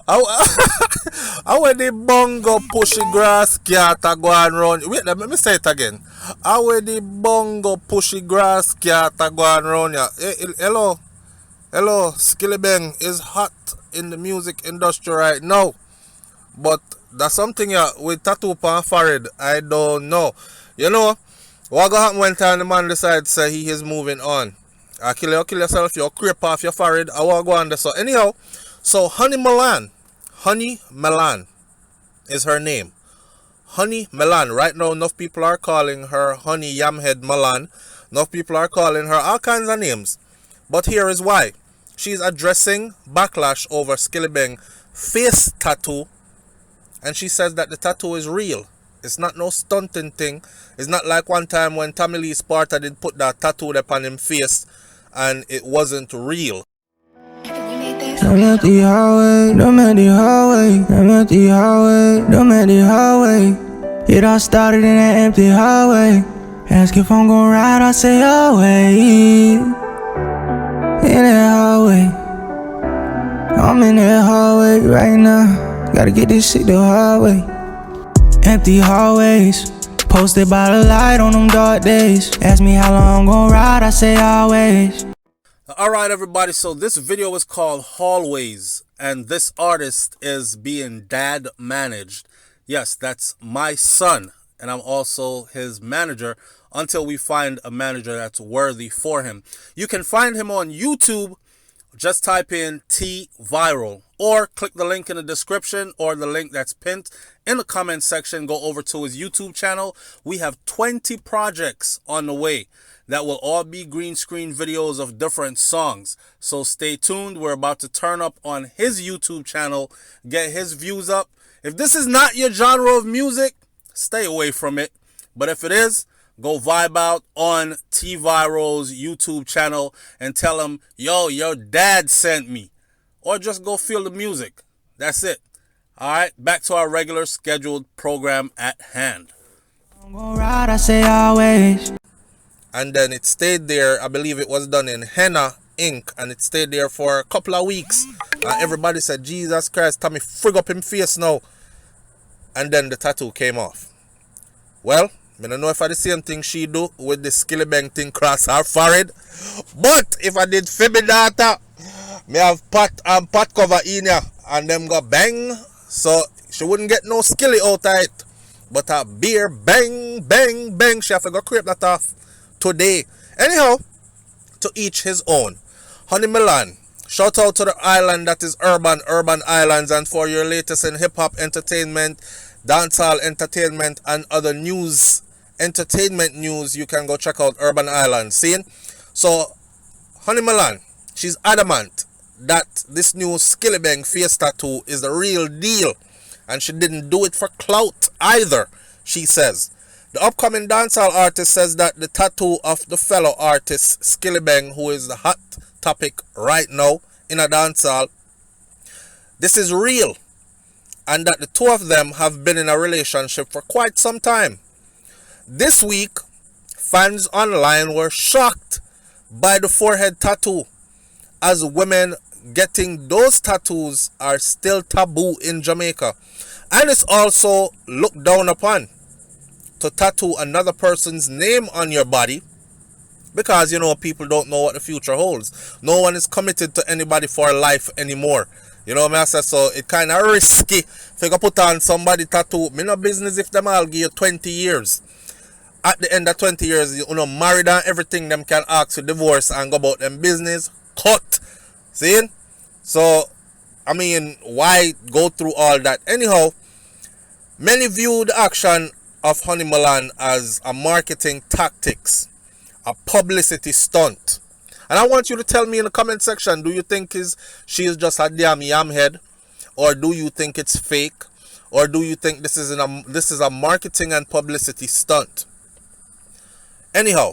How where the bongo pushy grass cat a go and run? Wait, let me say it again. How where the bongo pushy grass cat a go and run? Yeah. Hello, hello. Skillibeng is hot in the music industry right now, but that's something with tattoo on forehead. I don't know. You know what gonna happen when time the man decides say he is moving on? Kill yourself. You creep off your forehead. I want to go on there. So anyhow, so Honey Melan is her name. Honey Melan. Right now, enough people are calling her Honey Yamhead Melan. Enough people are calling her all kinds of names. But here is why. She's addressing Backlash over Skillibeng face tattoo. And she says that the tattoo is real. It's not no stunting thing. It's not like one time when Tommy Lee Sparta did put that tattoo upon him face and it wasn't real. I'm at the highway, I'm at the highway, I'm at the highway, I'm at the highway. It all started in that empty highway. Ask if I'm gon' ride, I say highway. In that highway, I'm in that highway right now. Gotta get this shit the highway. Empty hallways, posted by the light on them dark days. Ask me how long I'm gon' ride, I say always. Alright everybody, so this video is called Hallways, and this artist is being dad managed. Yes, that's my son, and I'm also his manager until we find a manager that's worthy for him. You can find him on YouTube. Just type in T Viral or click the link in the description or the link that's pinned in the comment section. Go over to his YouTube channel. We have 20 projects on the way that will all be green screen videos of different songs. So stay tuned. We're about to turn up on his YouTube channel, get his views up. If this is not your genre of music, stay away from it. But if it is, go vibe out on T Viral's YouTube channel and tell him, yo, your dad sent me. Or just go feel the music. That's it. Alright, back to our regular scheduled program at hand. I'm gon' ride, I say always. And then it stayed there. I believe it was done in henna ink, and it stayed there for a couple of weeks. And everybody said, Jesus Christ, Tommy frig up him face now. And then the tattoo came off. Well, I don't know if I the same thing she do with the Skillibeng thing cross her forehead. But if I did for my daughter, me have pot and pot cover in here and them go bang. So she wouldn't get no skilly out of it. But a beer bang, bang, bang. She have to go creep that off today. Anyhow, to each his own. Honey Milan, shout out to the island that is Urban Islands, and for your latest in hip-hop entertainment, dancehall entertainment, and other news, entertainment news, you can go check out Urban Islands. See? So, Honey Milan, she's adamant that this new Skillibeng face tattoo is the real deal. And she didn't do it for clout either, she says. The upcoming dancehall artist says that the tattoo of the fellow artist Skillibeng, who is the hot topic right now in a dancehall, this is real. And that the two of them have been in a relationship for quite some time. This week, fans online were shocked by the forehead tattoo, as women getting those tattoos are still taboo in Jamaica. And it's also looked down upon to tattoo another person's name on your body, because, you know, people don't know what the future holds. No one is committed to anybody for life anymore. You know what I say? So it kind of risky if you put on somebody tattoo. Me no business if them all give you 20 years. At the end of 20 years, you know, married and everything, them can ask for divorce and go about them business. Cut. See? So, I mean, why go through all that? Anyhow, many view the action of Honey Milan as a marketing tactics, a publicity stunt. And I want you to tell me in the comment section, do you think she is just a damn yam head? Or do you think it's fake? Or do you think this is a marketing and publicity stunt? Anyhow,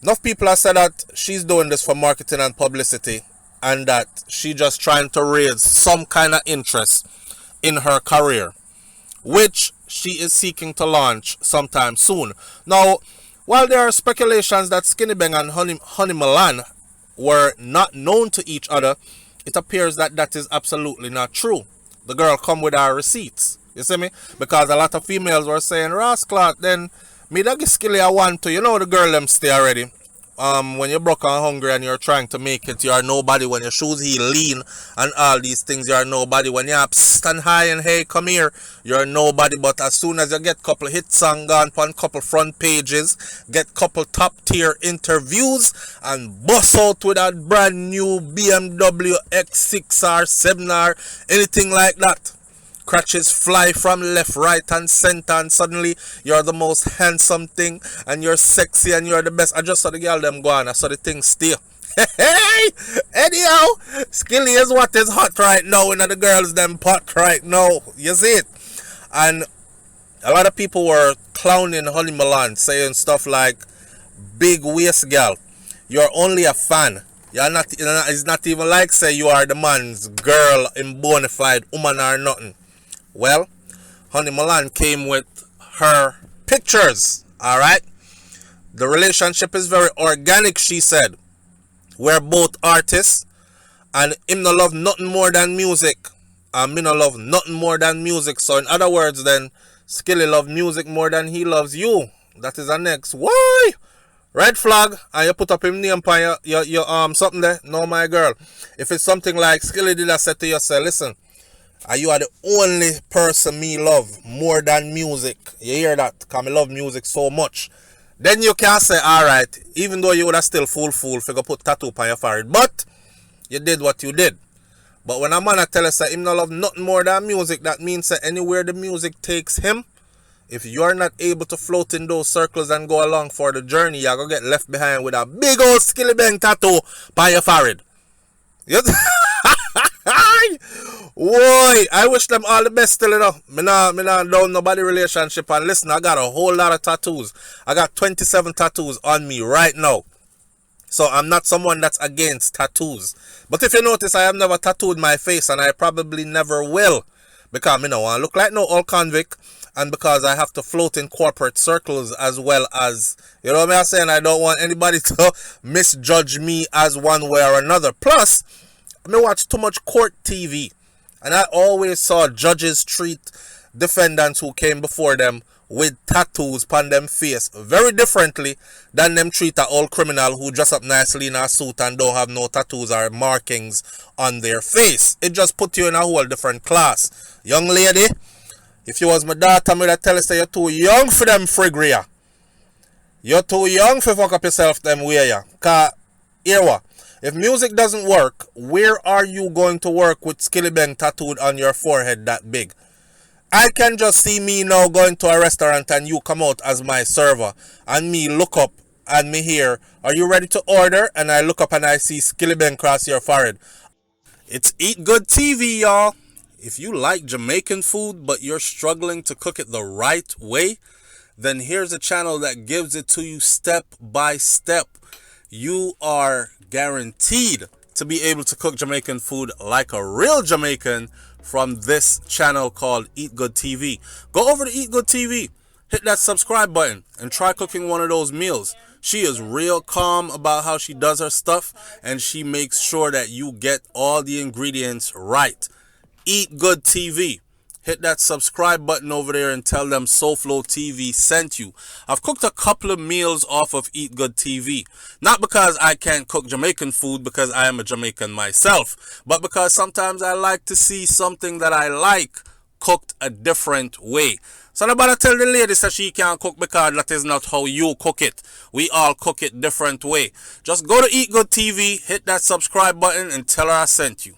enough people have said that she's doing this for marketing and publicity, and that she just trying to raise some kind of interest in her career, which she is seeking to launch sometime soon. Now, while there are speculations that Skillibeng and Honey Milan were not known to each other, it appears that that is absolutely not true. The girl come with her receipts. You see me? Because a lot of females were saying, Rasclot, then me da give Skilly a one to, you know, the girl them stay already. When you're broke and hungry and you're trying to make it, you are nobody. When your shoes heel lean and all these things, you are nobody. When you're stand high and hey, come here, you're nobody. But as soon as you get couple hit song gone on couple front pages, get couple top tier interviews, and bust out with that brand new BMW X6 or 7 or anything like that, crutches fly from left, right, and center, and suddenly you're the most handsome thing, and you're sexy, and you're the best. I just saw the girl them go on. I saw the thing still. Hey, anyhow, Skilly is what is hot right now, and the girls them pot right now. You see it? And a lot of people were clowning Honey Milan, saying stuff like, "Big waist girl, you're only a fan. You're not. It's not even like say you are the man's girl in bona fide woman or nothing." Well, Honey Milan came with her pictures, alright? The relationship is very organic, she said. We're both artists, and him no love nothing more than music, and me no love nothing more than music. So in other words then, Skilly love music more than he loves you. That is the next. Why? Red flag, and you put up him name on your something there. No, my girl. If it's something like Skilly did, I said to yourself, listen, you are the only person me love more than music. You hear that? Because me love music so much. Then you can say, alright, even though you would have still fool if you go put tattoo on your forehead. But you did what you did. But when a man tell us that him no love nothing more than music, that means that anywhere the music takes him, if you are not able to float in those circles and go along for the journey, you're going to get left behind with a big old Skillibeng tattoo on your forehead. Yes? Whoa, I wish them all the best still, you know. Me not down nobody relationship, and listen, I got a whole lot of tattoos. I got 27 tattoos on me right now. So I'm not someone that's against tattoos. But if you notice, I have never tattooed my face, and I probably never will. Because I don't want to look like no old convict, and because I have to float in corporate circles as well as, you know what I'm saying? I don't want anybody to misjudge me as one way or another. Plus, I watch too much court TV, and I always saw judges treat defendants who came before them with tattoos upon them face very differently than them treat an old criminal who dress up nicely in a suit and don't have no tattoos or markings on their face. It just put you in a whole different class. Young lady, if you was my daughter, I would tell you say you're too young for them frigria. You're too young for fuck up yourself them way ya. Cause here what? If music doesn't work, where are you going to work with Skillibeng tattooed on your forehead that big? I can just see me now going to a restaurant and you come out as my server, and me look up and me hear, are you ready to order? And I look up and I see Skillibeng cross your forehead. It's Eat Good TV, y'all. If you like Jamaican food but you're struggling to cook it the right way, then here's a channel that gives it to you step by step. You are guaranteed to be able to cook Jamaican food like a real Jamaican from this channel called Eat Good TV. Go over to Eat Good TV, hit that subscribe button, and try cooking one of those meals. She is real calm about how she does her stuff, and she makes sure that you get all the ingredients right. Eat Good TV. Hit that subscribe button over there and tell them SouFLoTV sent you. I've cooked a couple of meals off of Eat Good TV. Not because I can't cook Jamaican food, because I am a Jamaican myself, but because sometimes I like to see something that I like cooked a different way. So nobody tell the ladies that she can't cook because that is not how you cook it. We all cook it different way. Just go to Eat Good TV, hit that subscribe button, and tell her I sent you.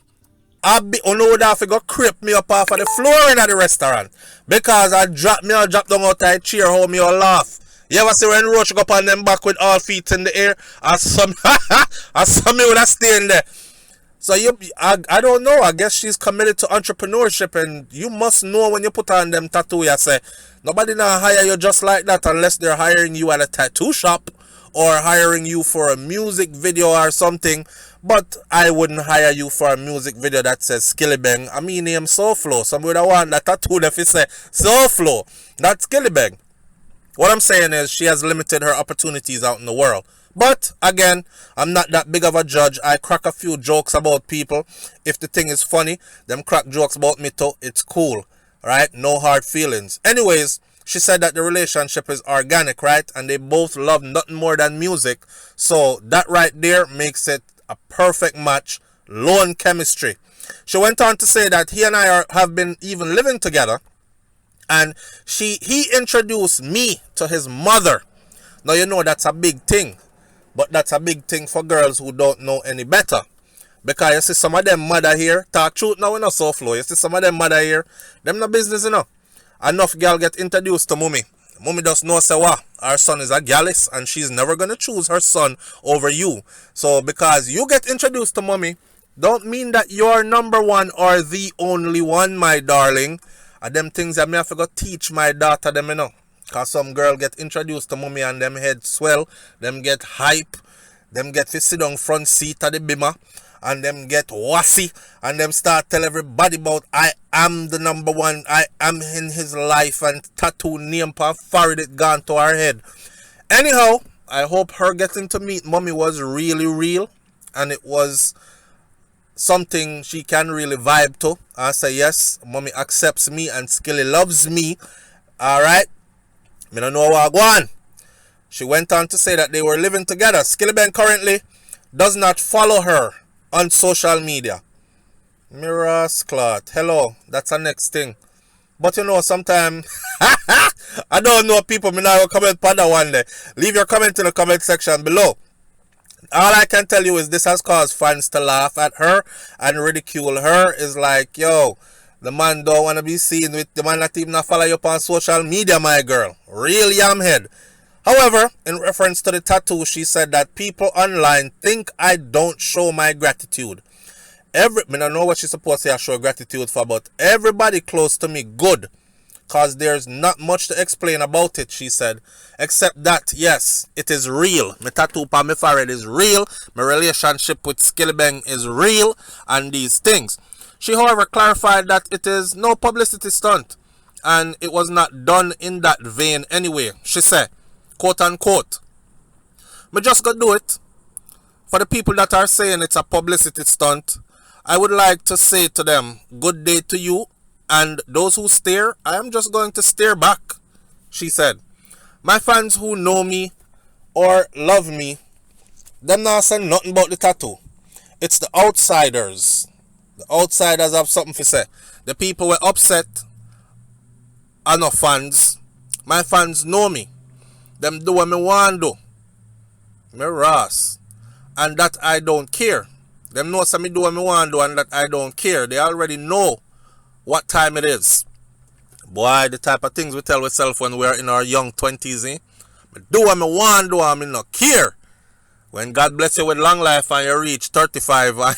I know that I go creep me up off of the floor in the restaurant because I drop down out of chair, how me all laugh. You ever see when Roach go up on them back with all feet in the air? I saw me with a stay in there. So I don't know. I guess she's committed to entrepreneurship, and you must know when you put on them tattoo, you say nobody now hire you just like that unless they're hiring you at a tattoo shop or hiring you for a music video or something. But I wouldn't hire you for a music video that says Skillibeng. I mean name SouFLo. Somebody that want that tattoo that if say SouFLo, not Skillibeng. What I'm saying is she has limited her opportunities out in the world. But again, I'm not that big of a judge. I crack a few jokes about people. If the thing is funny, them crack jokes about me too. It's cool, right? No hard feelings. Anyways, she said that the relationship is organic, right? And they both love nothing more than music. So that right there makes it a perfect match. Lone chemistry. She went on to say that he and I have been even living together. And he introduced me to his mother. Now you know that's a big thing. But that's a big thing for girls who don't know any better. Because you see some of them mother here, talk truth now, we not so flow. You see some of them mother here, them no business, you know. Enough girl get introduced to mommy. Mommy just know say what, our son is a gallus and she's never gonna choose her son over you. So because you get introduced to mommy, don't mean that you're number one or the only one, my darling. And them things that me have to go teach my daughter them, you know. Cause some girl get introduced to mommy and them head swell, them get hype, them get to sit on front seat of the bimmer, and them get wassy, and them start tell everybody about I am the number one, I am in his life, and tattoo name per forehead it gone to her head. Anyhow, I hope her getting to meet mommy was really real, and it was something she can really vibe to. I say yes, mommy accepts me and Skilly loves me. Alright. I don't know what I go on. She went on to say that they were living together. Skillibeng currently does not follow her on social media. Mirrors clot. Hello. That's the next thing. But you know, sometimes I don't know people. Me now comment on that one day. Leave your comment in the comment section below. All I can tell you is this has caused fans to laugh at her and ridicule her. Is like, yo, the man don't want to be seen with the man that even not follow you up on social media, my girl. Real yam head. However, in reference to the tattoo, she said that people online think I don't show my gratitude. I don't know what she's supposed to say I show gratitude for, but everybody close to me good. Cause there's not much to explain about it, she said. Except that, yes, it is real. My tattoo on my forehead is real. My relationship with Skillibeng is real. And these things. She, however, clarified that it is no publicity stunt. And it was not done in that vein anyway. She said, quote unquote, "Me just gonna do it. For the people that are saying it's a publicity stunt, I would like to say to them, good day to you. And those who stare, I am just going to stare back," she said. "My fans who know me or love me, them not saying nothing about the tattoo. It's the outsiders. The outsiders have something to say. The people were upset are not fans. My fans know me. Them do what me want do. Me Ross. And that I don't care. Them know some me do what me want do and that I don't care. They already know what time it is." Boy, the type of things we tell ourselves when we're in our young 20s, eh? Me do what me want do and me not care. When God bless you with long life and you reach 35 and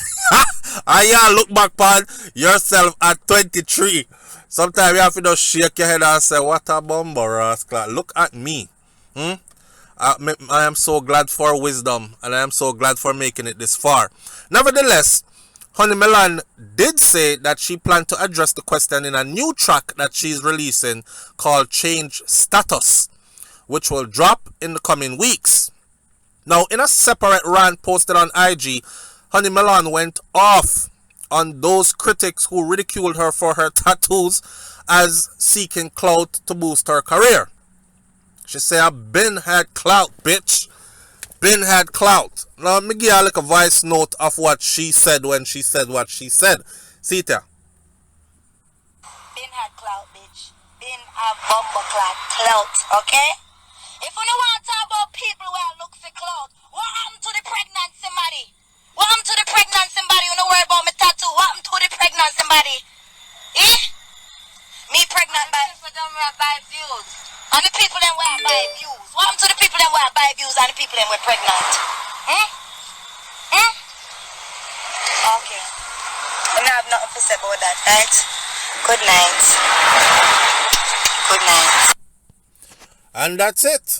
you look back on yourself at 23. Sometimes you have to just shake your head and say, what a bumble rascal. Look at me. I am so glad for wisdom and I am so glad for making it this far. Nevertheless, Honey Melon did say that she planned to address the question in a new track that she's releasing called Change Status, which will drop in the coming weeks. Now, in a separate rant posted on IG, Honey Melon went off on those critics who ridiculed her for her tattoos as seeking clout to boost her career. She said, "I've been had clout, bitch. Been had clout." Now, me give you like a voice note of what she said when she said what she said. See it here. Been had clout, bitch. Been a bumper clout, okay? If you don't want to talk about people who look for clout, what happened to the pregnancy body? What happened to the pregnancy body? You don't worry about my tattoo. What happened to the pregnancy body? Eh? Me pregnant by... For them who buy views. And the people that will buy views. What happened to the people that will buy views and the people that were pregnant? Okay. I don't have nothing to say about that, right? Good night. Good night. And that's it.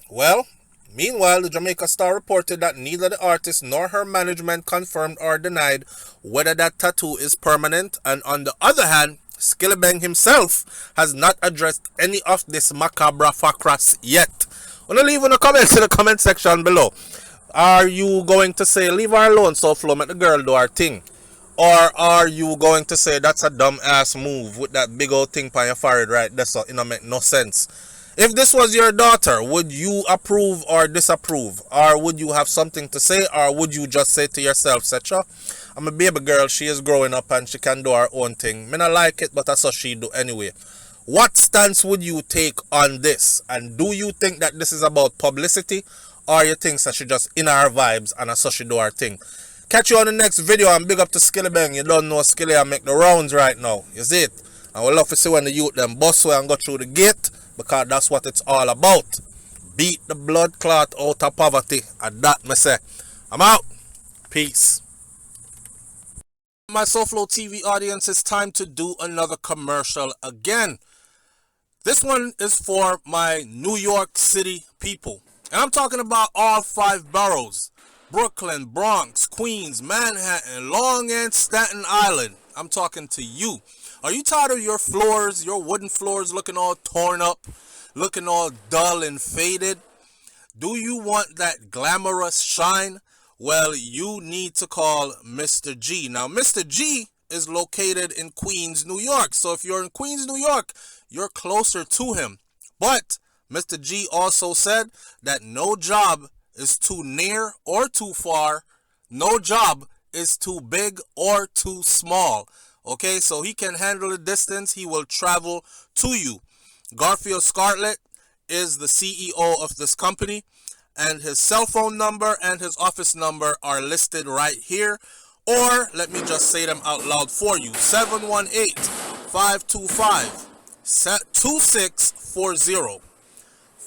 Well, meanwhile, the Jamaica Star reported that neither the artist nor her management confirmed or denied whether that tattoo is permanent. And on the other hand, Skillibeng himself has not addressed any of this macabre facras yet. I'm going to leave in the comments in the comment section below. Are you going to say, leave her alone, SouFlo, make the girl do her thing? Or are you going to say that's a dumb ass move with that big old thing on your forehead right there, so it don't make no sense? If this was your daughter, would you approve or disapprove? Or would you have something to say? Or would you just say to yourself, Secha, I'm a baby girl, she is growing up and she can do her own thing. Me not like it, but that's what she do anyway. What stance would you take on this? And do you think that this is about publicity? Or you think that she just in her vibes and that's how she do her thing? Catch you on the next video and big up to Skillibeng. You don't know Skilly and make the rounds right now. You see it? And we love to see when the youth them bust way and go through the gate, because that's what it's all about. Beat the blood clot out of poverty. And that me say. I'm out. Peace. My SouFLoTV audience, it's time to do another commercial again. This one is for my New York City people. And I'm talking about all 5 boroughs. Brooklyn, Bronx, Queens, Manhattan, Long and Staten Island. I'm talking to you. Are you tired of your floors, your wooden floors looking all torn up, looking all dull and faded? Do you want that glamorous shine? Well, you need to call Mr. G. Now, Mr. G is located in Queens, New York. So if you're in Queens, New York, you're closer to him. But Mr. G also said that no job is too near or too far. No job is too big or too small. Okay, so he can handle the distance. He will travel to you. Garfield Scarlett is the CEO of this company, and his cell phone number and his office number are listed right here. Or let me just say them out loud for you. 718-525-2640.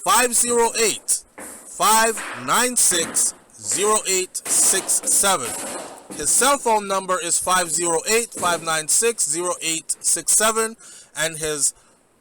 508-596-0867. His cell phone number is 508-596-0867. And his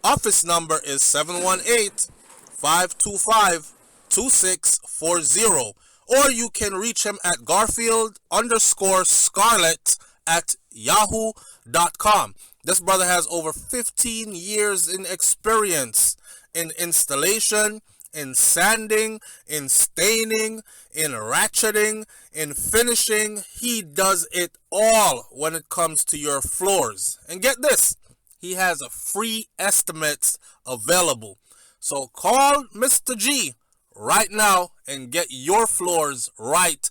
office number is 718-525-2640. Or you can reach him at Garfield_Scarlett@yahoo.com. This brother has over 15 years in experience in installation, in sanding, in staining, in ratcheting, in finishing. He does it all when it comes to your floors. And get this, he has a free estimates available. So call Mr. G right now and get your floors right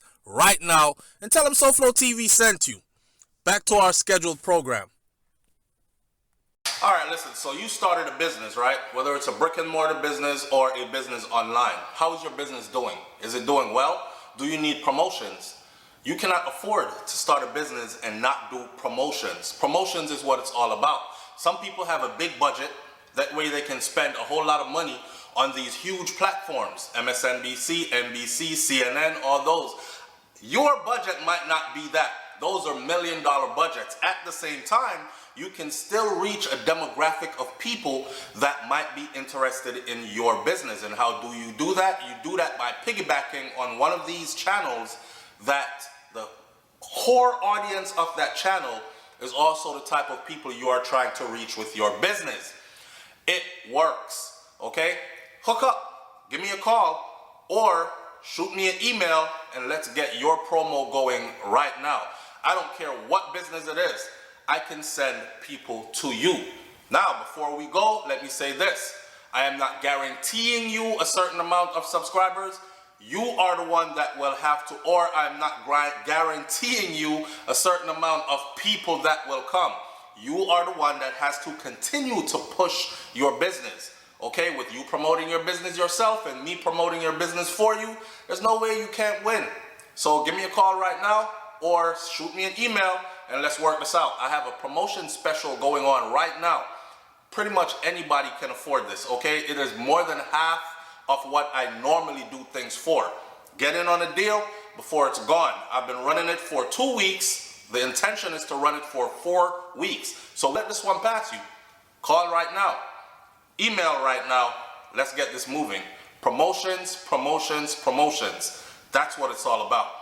now, and tell him SouFLoTV sent you. Back to our scheduled program. All right, listen, so you started a business, right? Whether it's a brick and mortar business or a business online. How is your business doing? Is it doing well? Do you need promotions? You cannot afford to start a business and not do promotions. Promotions is what it's all about. Some people have a big budget. That way they can spend a whole lot of money on these huge platforms. MSNBC, NBC, CNN, all those. Your budget might not be that. Those are $1 million budgets. At the same time, you can still reach a demographic of people that might be interested in your business. And how do you do that? You do that by piggybacking on one of these channels that the core audience of that channel is also the type of people you are trying to reach with your business. It works, okay? Hook up, give me a call, or shoot me an email and let's get your promo going right now. I don't care what business it is. I can send people to you. Now, before we go, let me say this. I am not guaranteeing you a certain amount of subscribers. You are the one that will have to, or I'm not guaranteeing you a certain amount of people that will come. You are the one that has to continue to push your business. Okay, with you promoting your business yourself and me promoting your business for you, there's no way you can't win. So give me a call right now or shoot me an email and let's work this out. I have a promotion special going on right now. Pretty much anybody can afford this, okay? It is more than half of what I normally do things for. Get in on a deal before it's gone. I've been running it for 2 weeks. The intention is to run it for 4 weeks. So let this one pass you. Call right now. Email right now. Let's get this moving. Promotions, promotions, promotions. That's what it's all about.